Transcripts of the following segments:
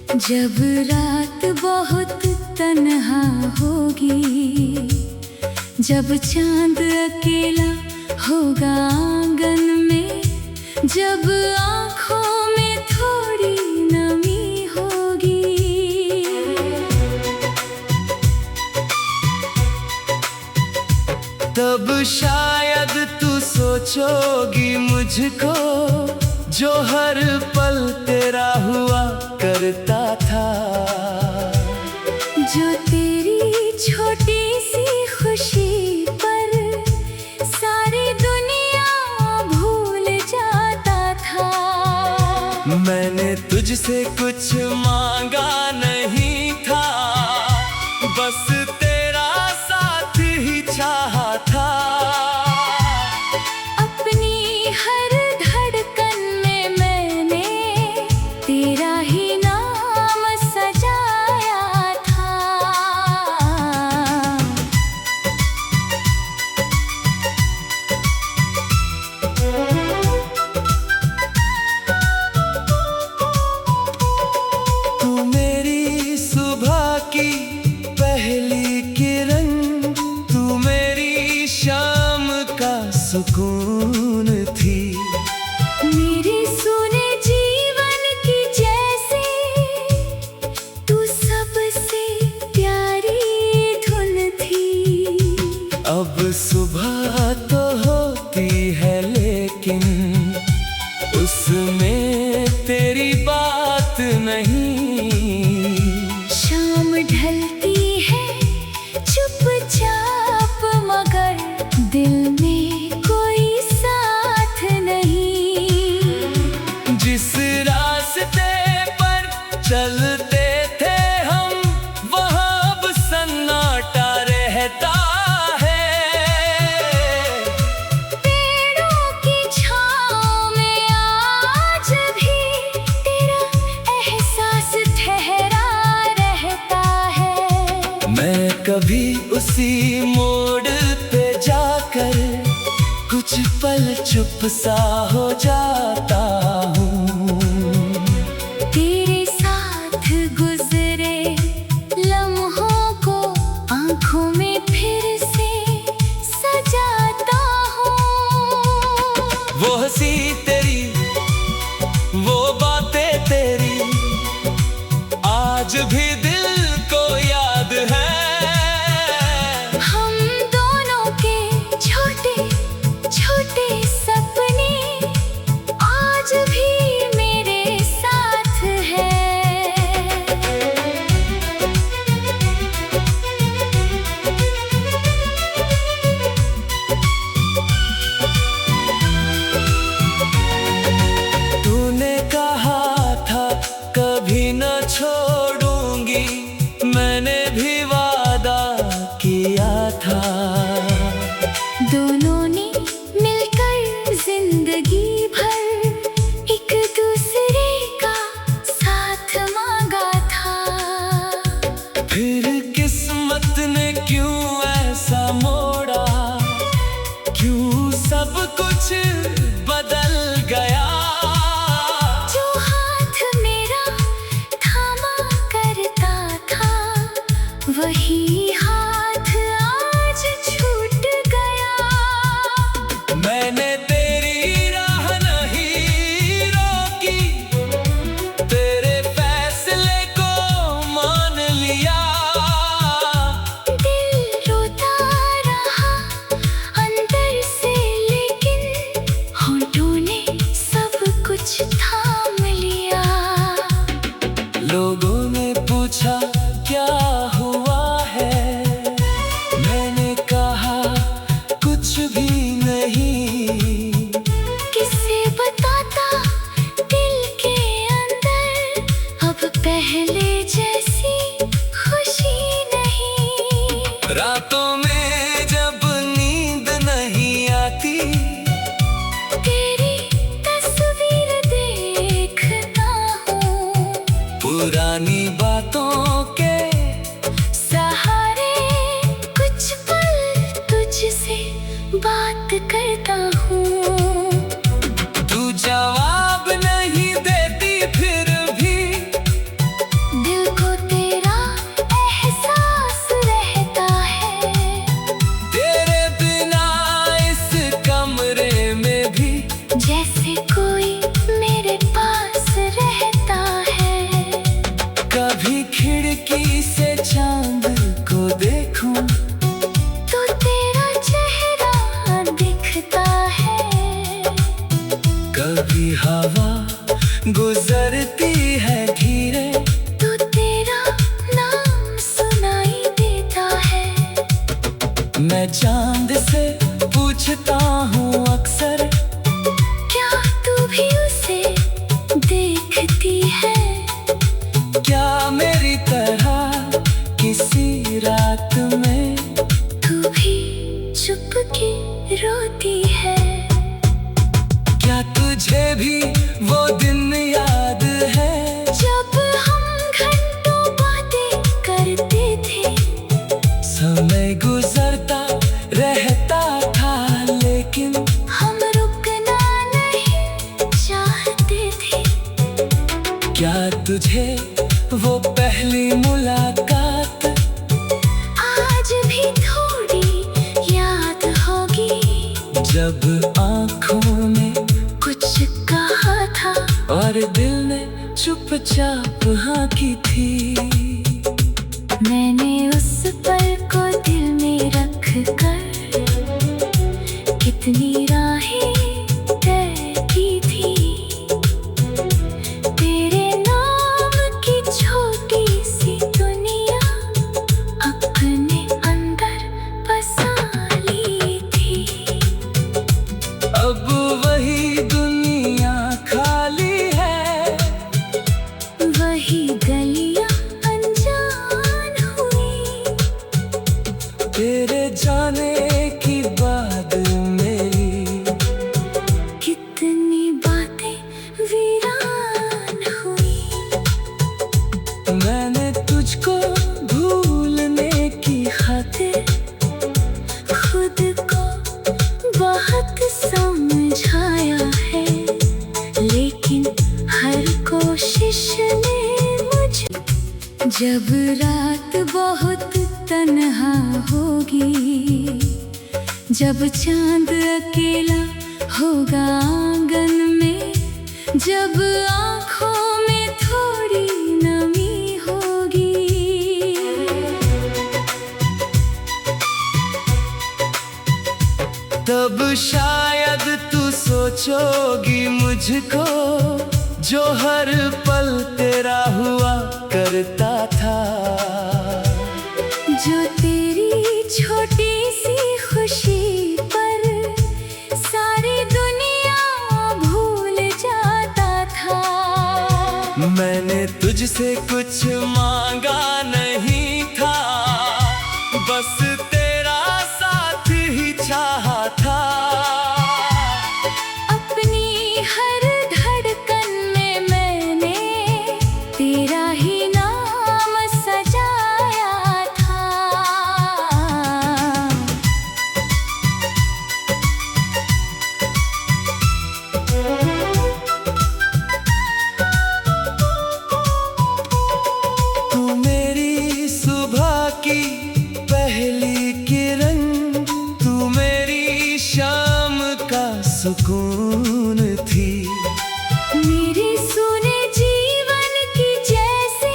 जब रात बहुत तन्हा होगी, जब चांद अकेला होगा आंगन में, जब आँखों में थोड़ी नमी होगी, तब शायद तू सोचोगी मुझको, जो हर पल तेरा हुआ करता था, जो तेरी छोटी सी खुशी पर सारी दुनिया भूल जाता था। मैंने तुझसे कुछ मांगा नहीं था, बस तेरा साथ ही चाहा था। अपनी हर धड़कन में मैंने तेरा ही नाम सजाया था। तू मेरी सुबह की पहली किरण, तू मेरी शाम का सुकून थी, मेरे सुने जीवन की जैसे तू सबसे प्यारी धुन थी। अब सुबह तो होती है लेकिन उसमें तेरी बात नहीं। शाम ढलती है चुपचाप, मगर दिल में कोई साथ नहीं। जिस रास्ते पर चलते थे हम, वहाँ अब सन्नाटा रहता है। पेड़ों की छाँव में आज भी तेरा एहसास ठहरा रहता है। मैं कभी उसी मोड़ पे जाकर कुछ पल चुप सा हो जाता हूँ। तेरे साथ गुजरे लम्हों को आँखों में फिर से सजाता हूँ। वो हंसी तेरी, वो बातें तेरी, आज भी दिल को याद है। हम दोनों के छोटे छोटे सपने आज भी मेरे साथ हैं। तूने कहा था कभी न छोड़ूंगी, मैंने भी वादा किया था। दोनों ने मिलकर जिंदगी भर एक दूसरे का साथ मांगा था। फिर किस्मत ने क्यों ऐसा मोड़ा, क्यों सब कुछ बदल गया। जो हाथ मेरा थामा करता था, वही हाथ आज छूट गया। मैंने तेरी राह नहीं रोकी, तेरे फैसले को मान लिया। दिल रोता रहा अंदर से, लेकिन होठों ने सब कुछ थाम लिया। लोगों ने पूछा क्या हुआ है, मैंने कहा कुछ भी नहीं। किसे बताता दिल के अंदर अब पहले जैसी खुशी नहीं। रातों में जब नींद नहीं आती, तेरी तस्वीर देखता हूँ, पुरानी बातों के सहारे कुछ पल तुझसे बात करता हूँ। तू जवाब नहीं देती, फिर भी क्या मेरी तरह किसी रात में तू भी चुप के रोती है? क्या तुझे भी वो दिन याद है जब हम घंटों बातें करते थे? समय गुजरता रहता था लेकिन हम रुकना नहीं चाहते थे। क्या तुझे वो पहली मुलाकात आज भी थोड़ी याद होगी? जब आँखों में कुछ कहा था और दिल ने चुपचाप हाँ की थी। मैंने उस पल को दिल में रख कर कितनी राहें तय की थी। तेरे नाम की छोटी सी दुनिया अपने अंदर बसा ली थी। अब वही दुनिया खाली है, वही गलियां अनजान हुई। तेरे जाने की बाद मेरी कितनी बातें वीरान हुई। मैंने तुझको भूलने की खातिर खुद को बहुत समझाया है, लेकिन हर कोशिश ने मुझे। जब रात बहुत तन्हा होगी, जब चांद अकेला होगा आंगन में, जब आँखों में थोड़ी नमी होगी, तब शायद तू सोचोगी मुझको जो हर पल तेरा हुआ करता था। जो तेरी छोटी सी खुशी पर सारी दुनिया भूल जाता था। मैंने तुझसे कुछ मांगा नहीं था, बस तेरा साथ ही चाहा था। अपनी हर धड़कन में मैंने तेरा ही नाम सजाया था। तू मेरी सुबह की पहली किरण, तू मेरी शाम का सुकून थी। मेरे सुने जीवन की जैसे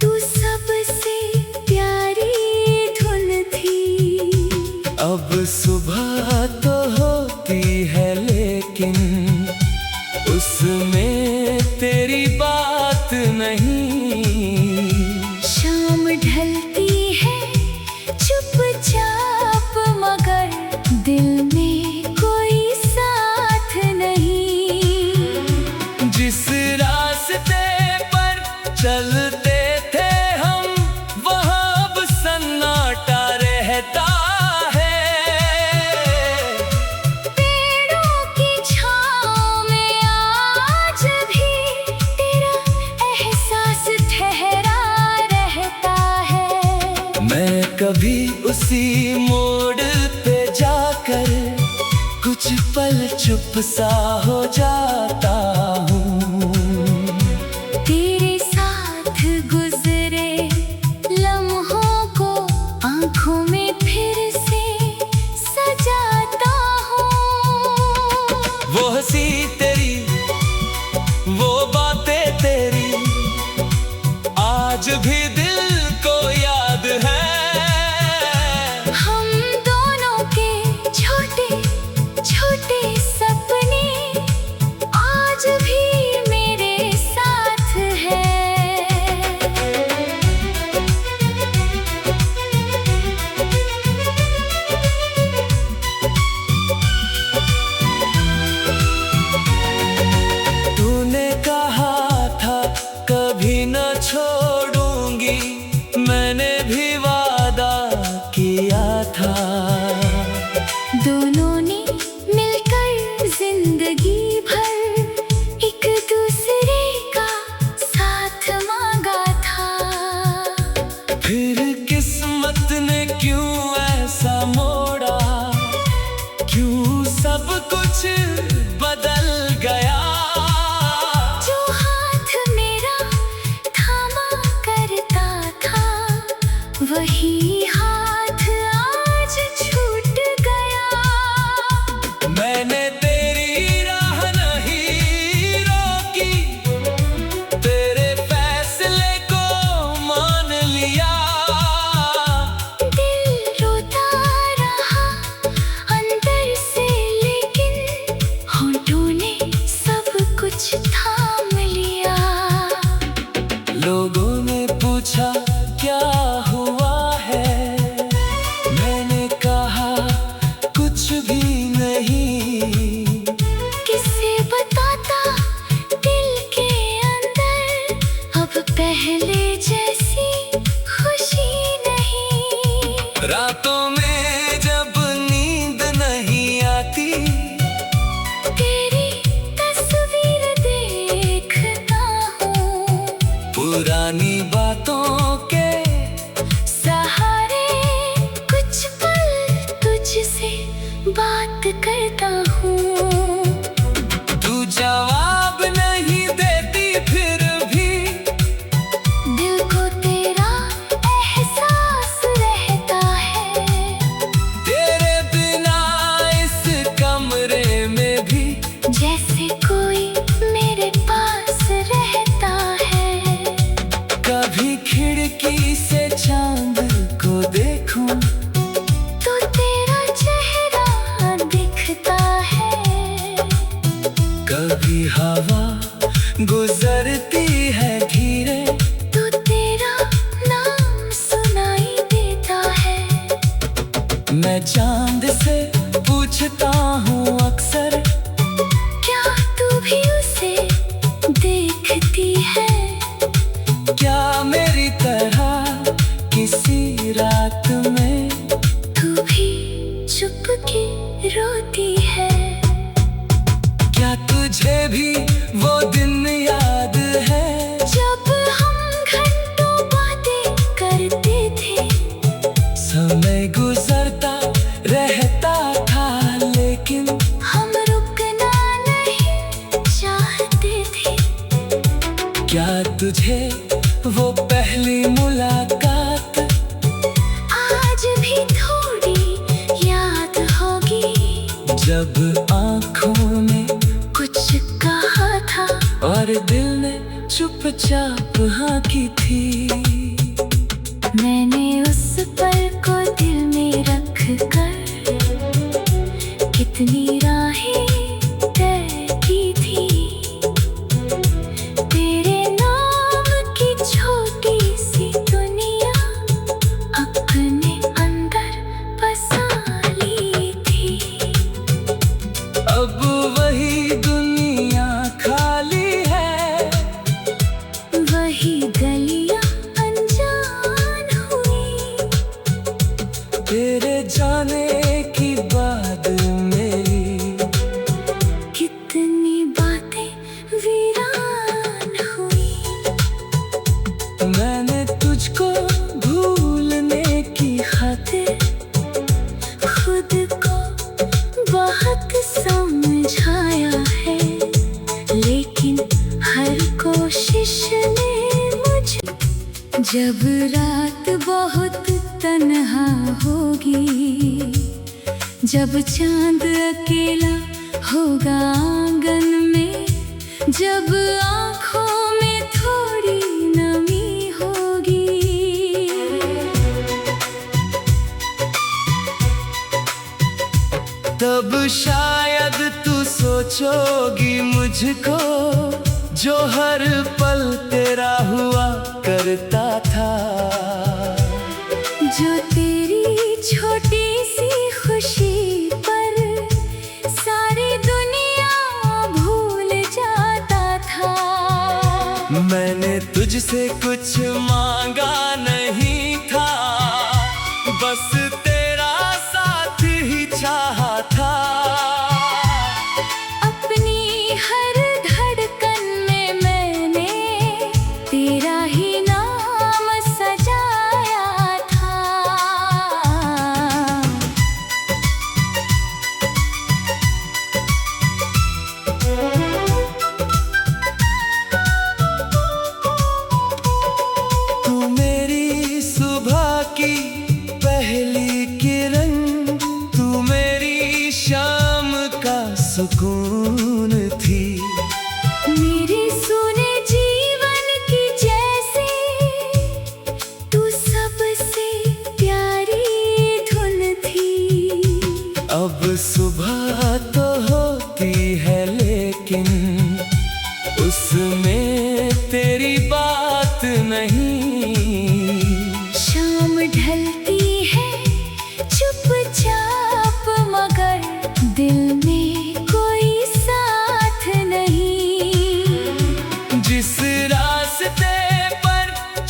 तू सबसे प्यारी धुन थी। अब सुबह तो होती है लेकिन उसमें तेरी बात नहीं। शाम ढलती है चुपचाप, मगर दिल में कोई साथ नहीं। जिस रास्ते पर चलते थे हम, वहाँ अब सन्नाटा रहता है। पेड़ों की छाँव में आज भी तेरा एहसास ठहरा रहता है। मैं कभी उसी मोड़ पे जाकर कुछ पल चुप सा हो जाता हूँ। तेरे साथ गुजरे लम्हों को आँखों में फिर से सजाता हूँ। वो हंसी तेरी, वो बातें तेरी आज भी दिल को याद है। हम दोनों के छोटे छोटे सपने आज अब पहले जैसी खुशी नहीं। रातों में जब नींद नहीं आती, तेरी तस्वीर देखता हूँ। पुरानी बातों के सहारे कुछ पल तुझसे बात करता हूँ। तू जवाब नहीं देती फिर भी दिल को तेरा एहसास रहता है। तेरे बिना इस कमरे में भी जैसे कोई मेरे पास रहता है। कभी खिड़की से चांद को देखूं तो तेरा चेहरा दिखता है। कभी हवा गुजरती है धीरे तो तेरा नाम सुनाई देता है। मैं चांद से पूछता हूँ अक्सर, क्या तू भी उसे देखती है? क्या मेरी तरह किसी रात में तू भी चुपके रोती है? क्या तुझे भी वो दिन याद है जब हम घंटों बातें करते थे। समय गुजरता रहता था लेकिन हम रुकना नहीं चाहते थे। क्या तुझे वो पहली मुलाकात आज भी थोड़ी याद होगी। जब आँखों ने कुछ कहा था और दिल ने चुपचाप हाँ की थी। मैंने उस पल को दिल में रख कर कितनी राहें तय की थी। तेरे नाम की छोटी सी दुनिया अपने अंदर बसा ली थी। अब वही दुनिया खाली है, वही गलियां अनजान हुई। तेरे जाने की बाद मेरी कितनी बातें वीरान हुई। मैंने तुझको भूलने की खातिर खुद को बहुत समझाया है। लेकिन हर कोशिश ने मुझे जब रात बहुत तन्हा होगी, जब चांद अकेला होगा आंगन में, जब आँखों में थोड़ी नमी होगी। तब शायद तू सोचोगी मुझको, जो हर पल तेरा हुआ करता था। जो तेरी छोटी सी खुशी पर सारी दुनिया भूल जाता था। मैंने तुझसे कुछ मांगा नहीं था, बस तेरा साथ ही चाहा था। अपनी हर धड़कन में मैंने तेरा ही नाम सजाया था। तू मेरी सुबह की पहली किरण, तू मेरी शाम का सुकून थी। मेरे सुने जीवन की जैसे तू सबसे प्यारी धुन थी। अब सुबह तो होती है लेकिन उसमें तेरी बात नहीं। शाम ढलती है चुपचाप मगर दिल में कोई साथ नहीं। जिस रास्ते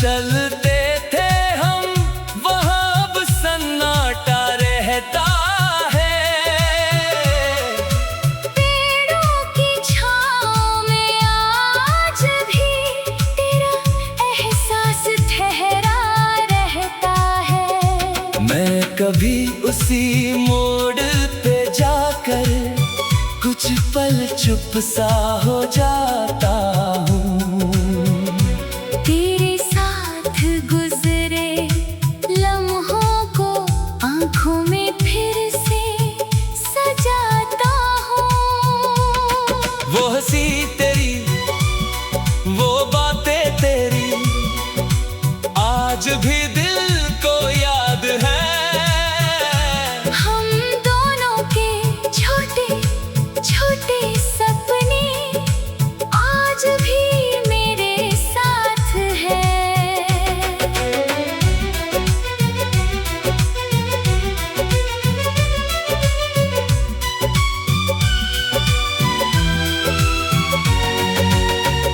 चलते थे हम वहाँ अब सन्नाटा रहता है। पेड़ों की छाँव में आज भी तेरा एहसास ठहरा रहता है। मैं कभी उसी मोड़ पे जाकर कुछ पल चुप सा हो जाता हूँ। तेरे साथ गुजरे लम्हों को आँखों में फिर से सजाता हूँ। वो हंसी तेरी, वो बातें तेरी आज भी दिल को याद है। हम दोनों के छोटे छोटे सपने आज भी मेरे साथ है।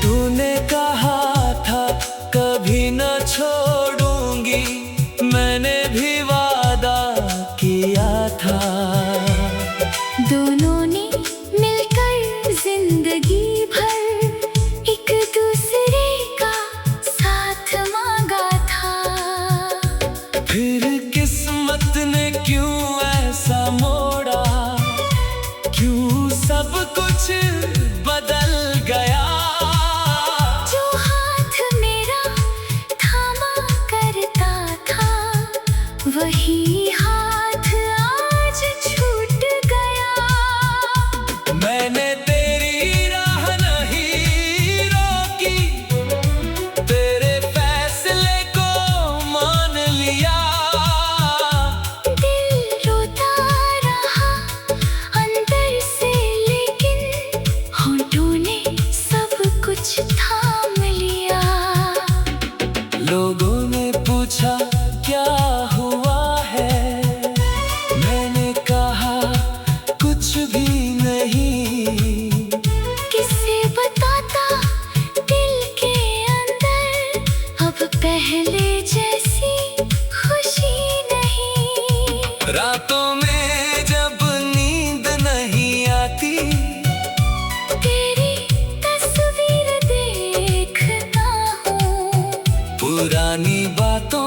तूने कहा था कभी न छोड़ूंगी, मैंने भी वादा किया था। दोनों ने मिलकर जिंदगी भर एक दूसरे का साथ मांगा था। फिर किस्मत ने क्यों ऐसा मोड़ा, क्यों सब कुछ बदल गया। जो हाथ मेरा थामा करता था वही हाथ आज छूट गया। मैंने तेरी राह नहीं रोकी, तेरे फैसले को मान लिया। दिल रोता रहा अंदर से लेकिन होठों ने सब कुछ थाम लिया। लोगों ने पूछा क्या हुआ है, मैंने कहा कुछ भी नहीं। किसे बताता दिल के अंदर अब पहले जैसी खुशी नहीं। रातों में जब नींद नहीं आती, तेरी तस्वीर देखता हूँ। पुरानी बातों